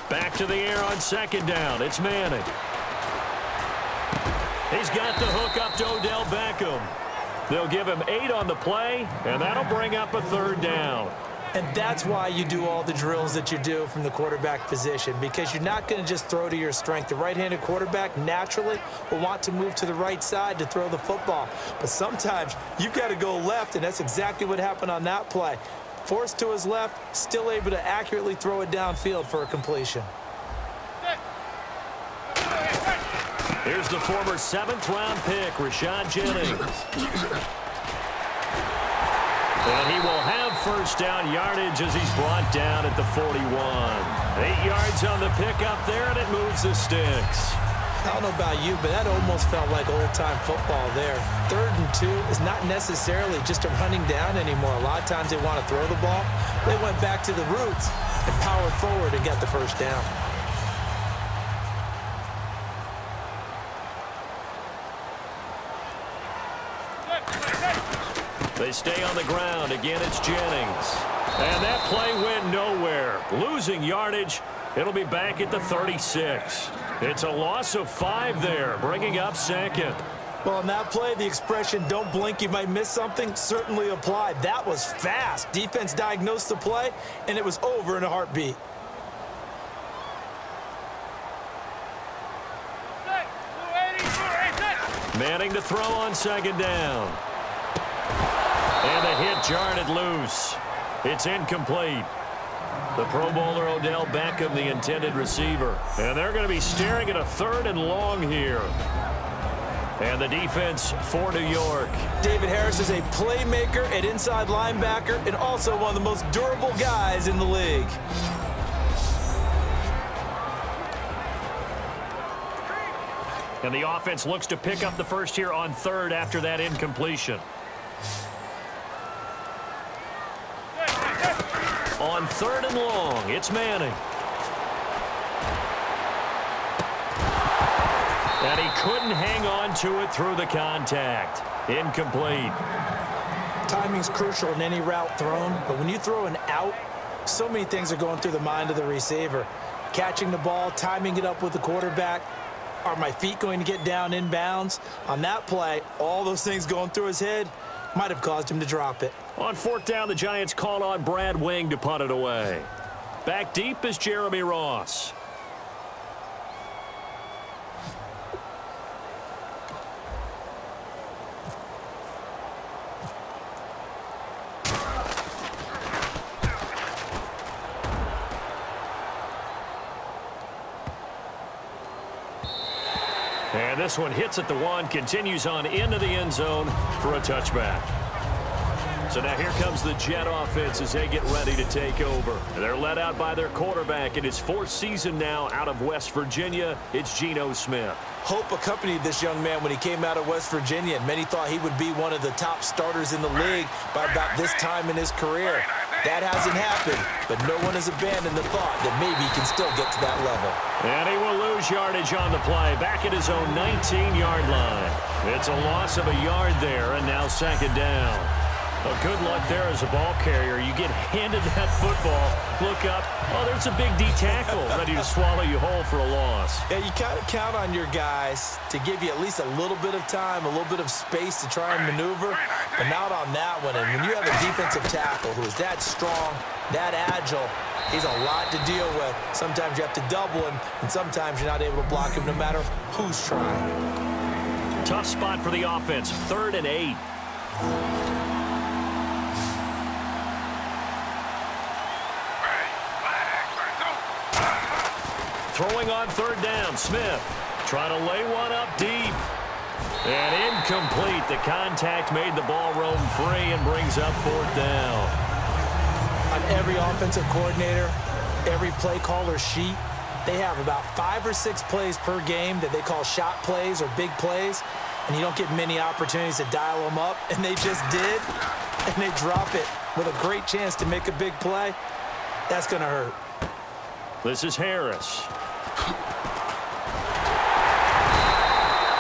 Back to the air on second down. It's Manning. He's got the hook up to Odell Beckham. They'll give him 8 on the play, and that'll bring up a third down. And that's why you do all the drills that you do from the quarterback position, because you're not going to just throw to your strength. The right-handed quarterback naturally will want to move to the right side to throw the football. But sometimes you've got to go left, and that's exactly what happened on that play. Forced to his left, still able to accurately throw it downfield for a completion. Here's the former 7th-round pick, Rashad Jennings. And he will have first down yardage as he's brought down at the 41. 8 yards on the pickup there, and it moves the sticks. I don't know about you, but that almost felt like old-time football there. 3rd and 2 is not necessarily just a running down anymore. A lot of times they want to throw the ball. They went back to the roots and powered forward and got the first down. They stay on the ground. Again, it's Jennings. And that play went nowhere. Losing yardage. It'll be back at the 36. It's a loss of 5 there, bringing up second. Well, on that play, the expression, don't blink, you might miss something, certainly applied. That was fast. Defense diagnosed the play, and it was over in a heartbeat. Manning to throw on second down. And the hit jarred it loose. It's incomplete. The Pro Bowler Odell Beckham, the intended receiver. And they're going to be staring at a 3rd and long here. And the defense for New York. David Harris is a playmaker at inside linebacker and also one of the most durable guys in the league. And the offense looks to pick up the first here on 3rd after that incompletion. On 3rd and long, it's Manning. And he couldn't hang on to it through the contact. Incomplete. Timing's crucial in any route thrown, but when you throw an out, so many things are going through the mind of the receiver. Catching the ball, timing it up with the quarterback. Are my feet going to get down in bounds? On that play, all those things going through his head might have caused him to drop it. On 4th down, the Giants call on Brad Wing to punt it away. Back deep is Jeremy Ross. And this one hits at the 1, continues on into the end zone for a touchback. So now here comes the Jet offense as they get ready to take over. They're led out by their quarterback in his 4th season now out of West Virginia. It's Geno Smith. Hope accompanied this young man when he came out of West Virginia, and many thought he would be one of the top starters in the league by about this time in his career. That hasn't happened, but no one has abandoned the thought that maybe he can still get to that level. And he will lose yardage on the play, back at his own 19-yard line. It's a loss of a yard there, and now 2nd down. Well, good luck there as a ball carrier. You get handed that football, look up, oh, there's a big D tackle ready to swallow you whole for a loss. Yeah, you kind of count on your guys to give you at least a little bit of time, a little bit of space to try and maneuver, but not on that one. And when you have a defensive tackle who is that strong, that agile, he's a lot to deal with. Sometimes you have to double him, and sometimes you're not able to block him no matter who's trying. Tough spot for the offense, 3rd and 8. Throwing on 3rd down, Smith trying to lay one up deep. And incomplete. The contact made the ball roam free and brings up 4th down. On every offensive coordinator, every play caller sheet, they have about 5 or 6 plays per game that they call shot plays or big plays, and you don't get many opportunities to dial them up, and they just did, and they drop it with a great chance to make a big play. That's going to hurt. This is Harris.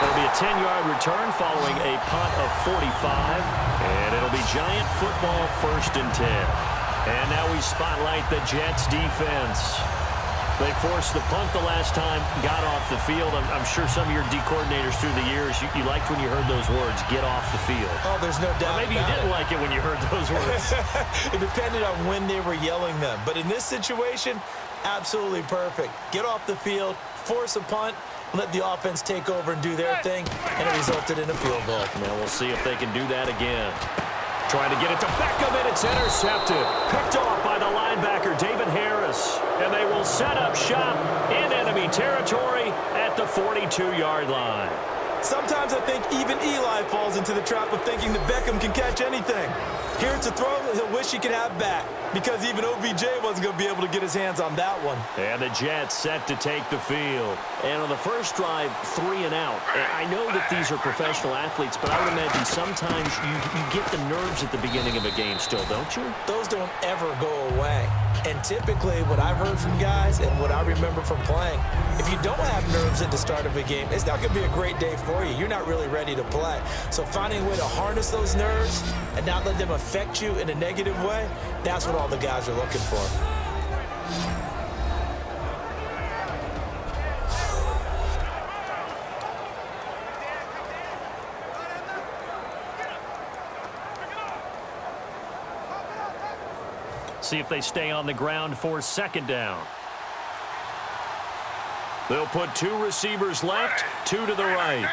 It'll be a 10-yard return following a punt of 45, and it'll be Giant football 1st and 10. And now we spotlight the Jets defense. They forced the punt the last time, got off the field. I'm sure some of your D coordinators through the years, you liked when you heard those words, get off the field. Oh, there's no doubt. Or maybe you didn't like it when you heard those words. It depended on when they were yelling them. But in this situation, absolutely perfect. Get off the field, force a punt, let the offense take over and do their thing, and it resulted in a field goal. Now we'll see if they can do that again. Trying to get it to Beckham, and it's intercepted. Picked off by the linebacker, David Harris. And they will set up shop in enemy territory at the 42-yard line. Sometimes I think even Eli falls into the trap of thinking that Beckham can catch anything. Here it's a throw that he'll wish he could have back, because even OBJ wasn't going to be able to get his hands on that one. And the Jets set to take the field. And on the first drive, 3 and out. And I know that these are professional athletes, but I would imagine sometimes you get the nerves at the beginning of a game still, don't you? Those don't ever go away. And typically what I've heard from guys and what I remember from playing, if you don't have nerves at the start of a game, it's not going to be a great day for you. You're not really ready to play. So finding a way to harness those nerves and not let them affect you in a negative way, that's what all the guys are looking for. See if they stay on the ground for second down. They'll put 2 receivers left, 2 to the right.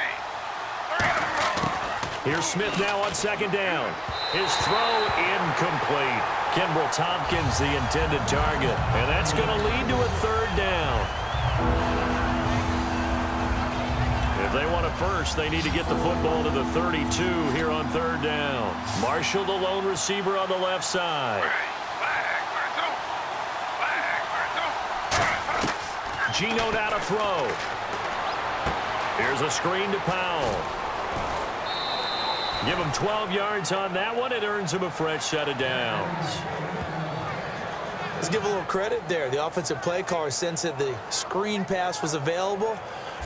Here's Smith now on second down. His throw incomplete. Kenbrell Tompkins, the intended target. And that's going to lead to a third down. If they want a first, they need to get the football to the 32 here on third down. Marshall, the lone receiver on the left side. Geno now to throw. Here's a screen to Powell. Give him 12 yards on that one. It earns him a fresh set of downs. Let's give a little credit there. The offensive play caller sensed that the screen pass was available.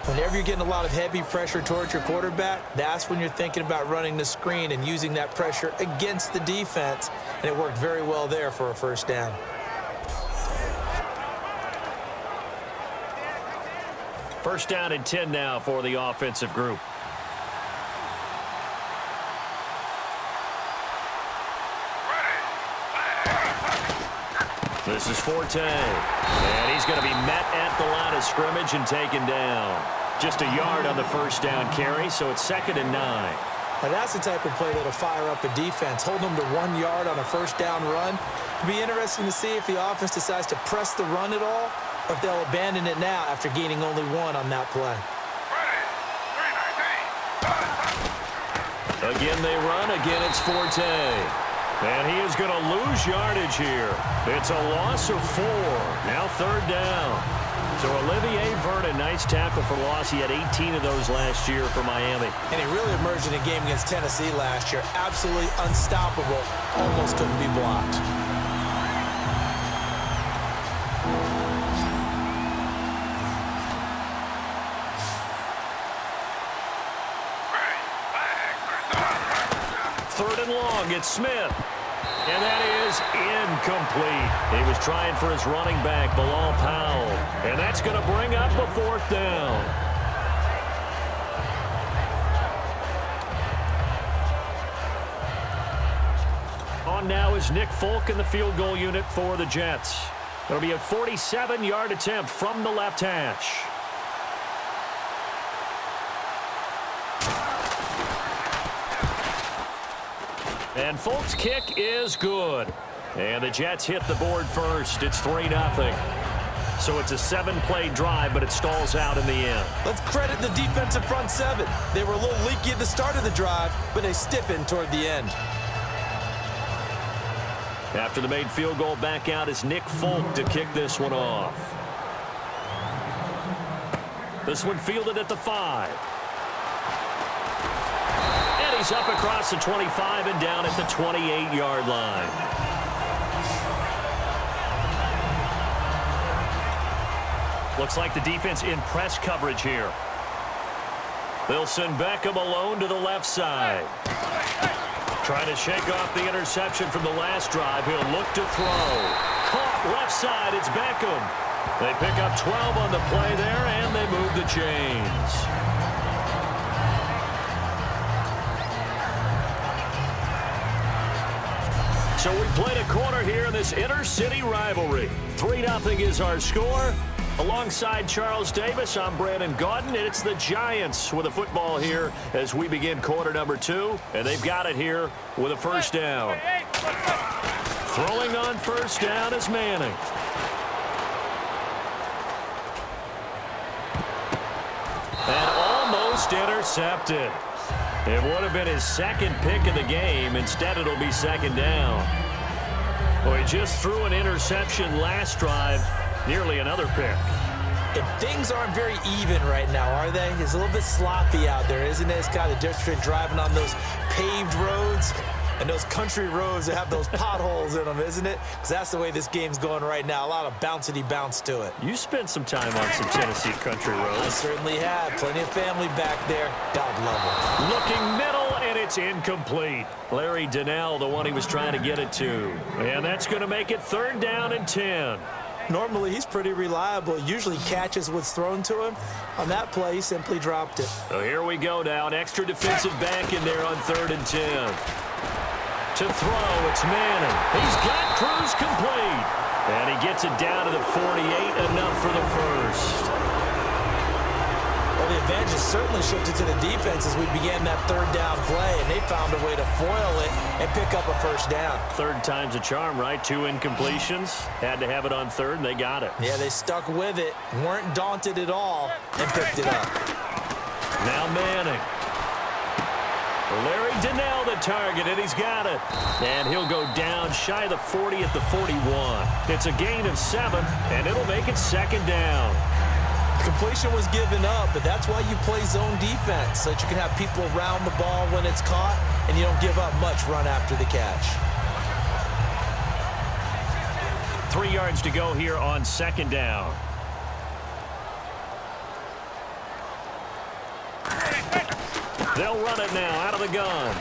Whenever you're getting a lot of heavy pressure towards your quarterback, that's when you're thinking about running the screen and using that pressure against the defense. And it worked very well there for a first down. First down and 10 now for the offensive group. This is Forte. And he's going to be met at the line of scrimmage and taken down. Just a yard on the first down carry, so it's 2nd and 9. Now that's the type of play that'll fire up a defense. Hold them to 1 yard on a first down run. It'll be interesting to see if the offense decides to press the run at all, or if they'll abandon it now after gaining only 1 on that play. Again they run. Again it's Forte. And he is going to lose yardage here. It's a loss of 4. Now third down. So Olivier Vernon, nice tackle for loss. He had 18 of those last year for Miami. And he really emerged in a game against Tennessee last year. Absolutely unstoppable. Almost couldn't be blocked. Third and long, it's Smith. And that is incomplete. He was trying for his running back, Bilal Powell. And that's going to bring up a 4th down. On now is Nick Folk in the field goal unit for the Jets. It'll be a 47-yard attempt from the left hash. And Folk's kick is good. And the Jets hit the board first. It's 3-0. So it's a 7-play drive, but it stalls out in the end. Let's credit the defensive front 7. They were a little leaky at the start of the drive, but they stiffened toward the end. After the made field goal, back out is Nick Folk to kick this one off. This one fielded at the 5. And he's up across the 25 and down at the 28-yard line. Looks like the defense in press coverage here. They'll send Beckham alone to the left side. Trying to shake off the interception from the last drive. He'll look to throw. Caught left side. It's Beckham. They pick up 12 on the play there, and they move the chains. So we played a quarter here in this inter-city rivalry. 3-0 is our score. Alongside Charles Davis, I'm Brandon Gaudin, and it's the Giants with a football here as we begin quarter number 2, and they've got it here with a first down. Throwing on first down is Manning. And almost intercepted. It would have been his second pick of the game. Instead, it'll be second down. Well, he just threw an interception last drive. Nearly another pick. And things aren't very even right now, are they? It's a little bit sloppy out there, isn't it? It's kind of the difference between driving on those paved roads and those country roads that have those potholes in them, isn't it? Because that's the way this game's going right now. A lot of bouncy bounce to it. You spent some time on some Tennessee country roads. I certainly have. Plenty of family back there. God love them. Looking middle, and it's incomplete. Larry Donnell, the one he was trying to get it to. And that's going to make it third down and 10. Normally, he's pretty reliable. Usually catches what's thrown to him. On that play, he simply dropped it. So here we go now. An extra defensive back in there on 3rd and 10. To throw, it's Manning. He's got Cruz complete. And he gets it down to the 48, enough for the first. Well, the advantage has certainly shifted to the defense as we began that 3rd down play, and they found a way to foil it and pick up a first down. Third time's a charm, right? 2 incompletions. Had to have it on 3rd, and they got it. Yeah, they stuck with it, weren't daunted at all, and picked it up. Now Manning. Larry Donnell the target, and he's got it. And he'll go down shy of the 40 at the 41. It's a gain of 7, and it'll make it second down. Completion was given up, but that's why you play zone defense, so that you can have people around the ball when it's caught, and you don't give up much run after the catch. 3 yards to go here on second down. They'll run it now out of the gun.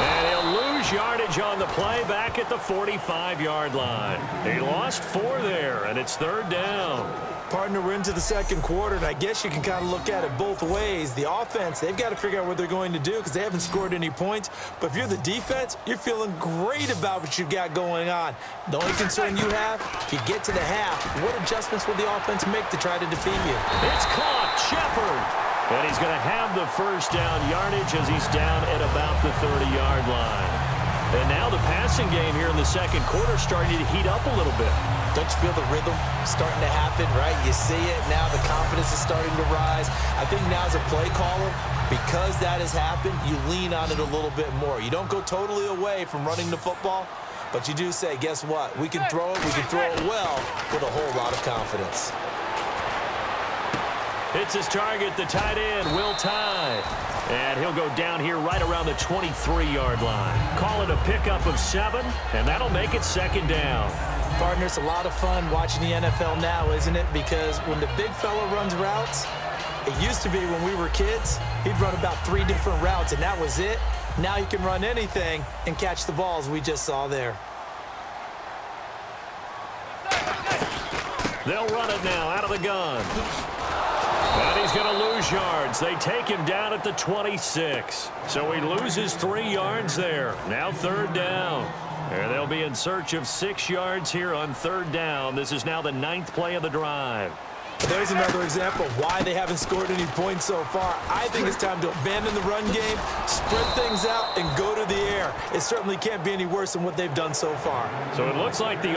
And he'll lose yardage on the play back at the 45-yard line. He lost 4 there, and it's 3rd down. Partner, we're into the second quarter, and I guess you can kind of look at it both ways. The offense, they've got to figure out what they're going to do because they haven't scored any points. But if you're the defense, you're feeling great about what you got going on. The only concern you have, if you get to the half, what adjustments will the offense make to try to defeat you? It's caught. Shepard. And he's going to have the first down yardage as he's down at about the 30-yard line. And now the passing game here in the second quarter starting to heat up a little bit. Don't you feel the rhythm starting to happen, right? You see it now. The confidence is starting to rise. I think now as a play caller, because that has happened, you lean on it a little bit more. You don't go totally away from running the football, but you do say, guess what? We can throw it. We can throw it well with a whole lot of confidence. Hits his target, the tight end, Will Tye. And he'll go down here right around the 23-yard line. Call it a pickup of 7, and that'll make it second down. Partner, it's a lot of fun watching the NFL now, isn't it? Because when the big fella runs routes, it used to be when we were kids, he'd run about 3 different routes, and that was it. Now you can run anything and catch the balls we just saw there. They'll run it now out of the gun. And he's going to lose yards. They take him down at the 26. So he loses 3 yards there. Now 3rd down. And they'll be in search of 6 yards here on 3rd down. This is now the 9th play of the drive. There's another example of why they haven't scored any points so far. I think it's time to abandon the run game, spread things out, and go to the air. It certainly can't be any worse than what they've done so far. So it looks like the